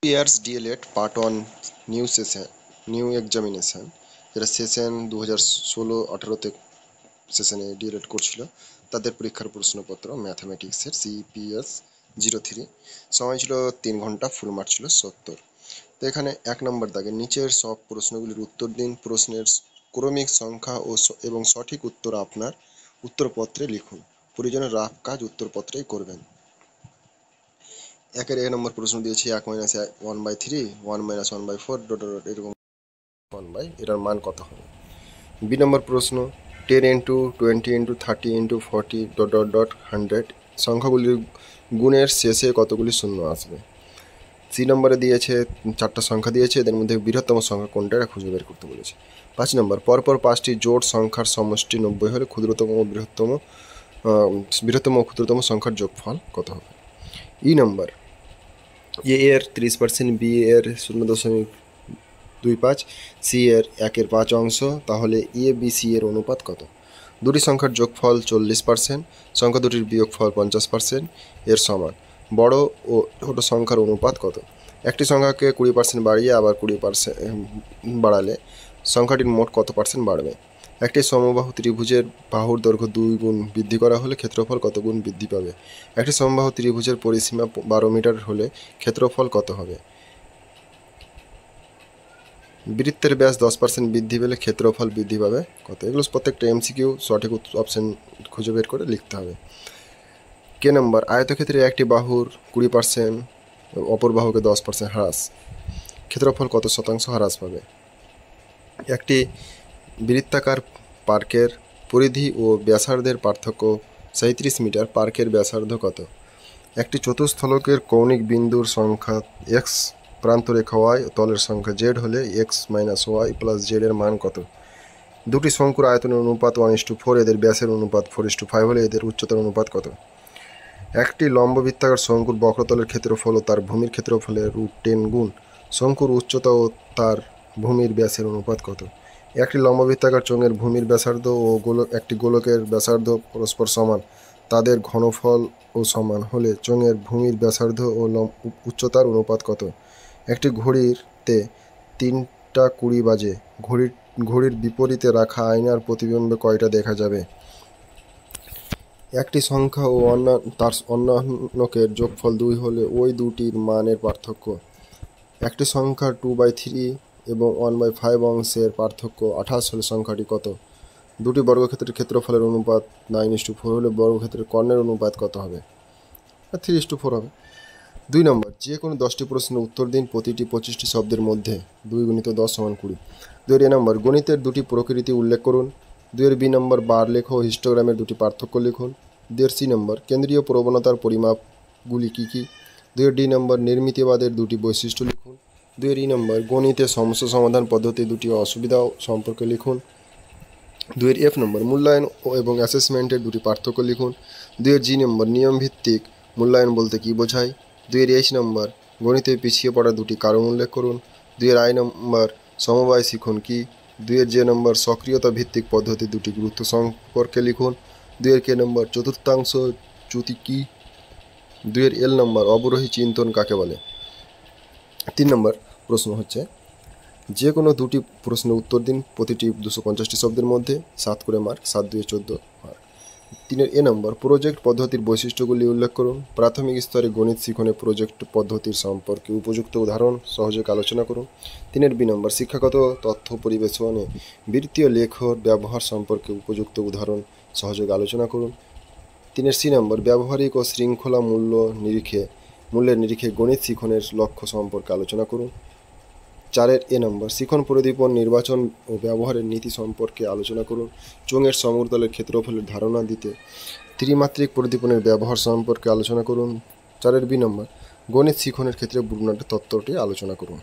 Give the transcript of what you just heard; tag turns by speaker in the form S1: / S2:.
S1: Years DElEd part 1 new examination, যেটা session 2016-18 সেশনে D.El.Ed করছিল, তাদের পরীক্ষার প্রশ্নপত্র ম্যাথামেটিক্সের CPS 03। সময় ছিল 3 ঘন্টা, ফুল মার্ক ছিল 70। তো এখানে 1 নম্বর দাগে নিচের সব প্রশ্নগুলির উত্তর দিন। প্রশ্নের ক্রমিক সংখ্যা এবং সঠিক উত্তর আপনার উত্তরপত্রে লিখুন। প্রয়োজনে রাফ কাজ উত্তরপত্রেই করবেন। 1 নম্বর প্রশ্ন দিয়েছি 1 - 1/3, 1 - 1/4 ডট ডট এরকম 1 এটার মান কত হবে। বি নম্বর প্রশ্ন 10 × 20 × 30 × 40 ডট ডট ডট 100 সংখ্যাগুলির গুণের শেষে কতগুলি শূন্য আসবে। সি নম্বরে দিয়েছে 4টা সংখ্যা দিয়েছে, এদের মধ্যে বৃহত্তম সংখ্যা কোনটা এটা খুঁজে বের করতে বলেছে। 5 নম্বর পরপর 5টি জোড় সংখ্যার সমষ্টি 90 হলে ক্ষুদ্রতম ও ক্ষুদ্রতম সংখ্যার যোগফল কত হবে। ই নম্বর এ এর 30%, বি এর 0.25, সি এর 1/5 অংশ, তাহলে এ বি সি এর অনুপাত কত। দুটি সংখ্যার যোগফল 40%, সংখ্যা দুটির বিয়োগফল 50% এর সমান। বড় ও ছোট সংখ্যার অনুপাত কত। একটি সংখ্যাকে 20% বাড়িয়ে আবার 20% বাড়ালে সংখ্যাটির মোট কত পার্সেন্ট বাড়বে। একটি সমবাহু ত্রিভুজের বাহুর দৈর্ঘ্য 2 গুণ বৃদ্ধি করা হলে ক্ষেত্রফল কত গুণ বৃদ্ধি পাবে। একটি সমবাহু ত্রিভুজের পরিসীমা 12 মিটার হলে ক্ষেত্রফল কত হবে। বৃত্তের ব্যাস 10% বৃদ্ধি পেলে ক্ষেত্রফল বৃদ্ধি পাবে কত। এগুলো প্রত্যেকটা MCQ সঠিক অপশন খুঁজে বের করে লিখতে হবে। কে নম্বর আয়তক্ষেত্রে একটি বাহুর 20%, অপর বাহুকে 10% হ্রাস, ক্ষেত্রফল কত শতাংশ হ্রাস পাবে। একটি বৃত্তাকার পার্কের পরিধি ও ব্যাসার্ধের পার্থক্য 37 মিটার, পার্কের ব্যাসার্ধ কত। একটি চতুস্থলকের কৌণিক বিন্দুর সংখ্যা x, প্রান্তরেখা y, তলের সংখ্যা z হলে x - y + z এর মান কত। দুটি শঙ্কুর আয়তনের অনুপাত 1:4, এদের ব্যাসের অনুপাত 4:5 হলে এদের উচ্চতার অনুপাত কত। একটি লম্ববৃত্তাকার শঙ্কুর বক্রতলের ক্ষেত্রফল ও তার ভূমির ক্ষেত্রফলের √10 গুণ শঙ্কুর উচ্চতা ও তার ভূমির ব্যাসের অনুপাত কত। একটি লম্ববৃত্তাকার চোঙের ভূমির ব্যাসার্ধ ও একটি গোলকের ব্যাসার্ধ পরস্পর সমান, তাদের ঘনফল ও সমান হলে চোঙের ভূমির ব্যাসার্ধ ও উচ্চতার অনুপাত কত। একটি ঘড়িতে 3:20 বাজে, ঘড়ির বিপরীতে রাখা আয়নার প্রতিবিম্বে কয়টা দেখা যাবে। একটি সংখ্যা ও তার অন্যান্যকের যোগফল 2 হলে ওই দুটির মানের পার্থক্য। একটি সংখ্যার 2/3 এবং 1/5 অংশের পার্থক্য 28 হলে সংখ্যাটি কত। দুটি বর্গক্ষেত্রের ক্ষেত্রফলের অনুপাত 9:4 হলে বর্গক্ষেত্রের কর্ণের অনুপাত কত হবে। 3:4 হবে। 2 নম্বর যে কোনো 10টি প্রশ্নের উত্তর দিন, প্রতিটি 25টি শব্দের মধ্যে 2 × 10 = 20। 2 এ নম্বর গণিতের দুটি প্রকৃতি উল্লেখ করুন। 2 বি নম্বর বার লেখ ও হিস্টোগ্রামের দুটি পার্থক্য লিখুন। 2 সি নম্বর কেন্দ্রীয় প্রবণতার পরিমাপগুলি কী কী। 2 ডি নম্বর নির্মিতিবাদের দুটি বৈশিষ্ট্য লিখুন। 2 ই নম্বর গণিতে সমস্যা সমাধান পদ্ধতি দুটি অসুবিধা সম্পর্কে লিখুন। 2 এফ নম্বর মূল্যায়ন এবং অ্যাসেসমেন্টের দুটি পার্থক্য লিখুন। 2 জি নম্বর নিয়মভিত্তিক মূল্যায়ন বলতে কী বোঝায়। 2 এইচ নম্বর গণিতে পিছিয়ে পড়া দুটি কারণ উল্লেখ করুন। 2 আই নম্বর সমবায় শিখুন কি। 2 জে নম্বর সক্রিয়তা ভিত্তিক পদ্ধতি দুটি গুরুত্ব সম্পর্কে লিখুন। 2 কে নম্বর চতুর্থাংশ চ্যুতি কি। 2 এল নম্বর অবরোহী চিন্তন কাকে বলে। 3 নম্বর প্রশ্ন হচ্ছে যে কোনো দুটি প্রশ্নের উত্তর দিন, প্রতিটি 250টি শব্দের মধ্যে 7 করে মার্ক, 7 × 2 = 14 মার্ক। 3 এ নম্বর প্রজেক্ট পদ্ধতির বৈশিষ্ট্যগুলি উল্লেখ করুন। প্রাথমিক স্তরে গণিত শিখনে প্রজেক্ট পদ্ধতির সম্পর্কে উপযুক্ত উদাহরণ সহযোগ আলোচনা করুন। 3 বি নম্বর শিক্ষাগত তথ্য পরিবেশনে বৃত্তীয় লেখর ব্যবহার সম্পর্কে উপযুক্ত উদাহরণ সহযোগ আলোচনা করুন। 3 সি নম্বর ব্যবহারিক ও শৃঙ্খলা মূল্যের নিরিখে গণিত শিখনের লক্ষ্য সম্পর্কে আলোচনা করুন। 4 এ নম্বর শিখন প্রদীপন নির্বাচন ও ব্যবহারের নীতি সম্পর্কে আলোচনা করুন। চোঙের সমতলের ক্ষেত্রফলের ধারণা দিতে ত্রিমাত্রিক প্রদীপনের ব্যবহার সম্পর্কে আলোচনা করুন। 4 বি নম্বর গণিত শিখনের ক্ষেত্রে ব্রুনার তত্ত্বটি আলোচনা করুন।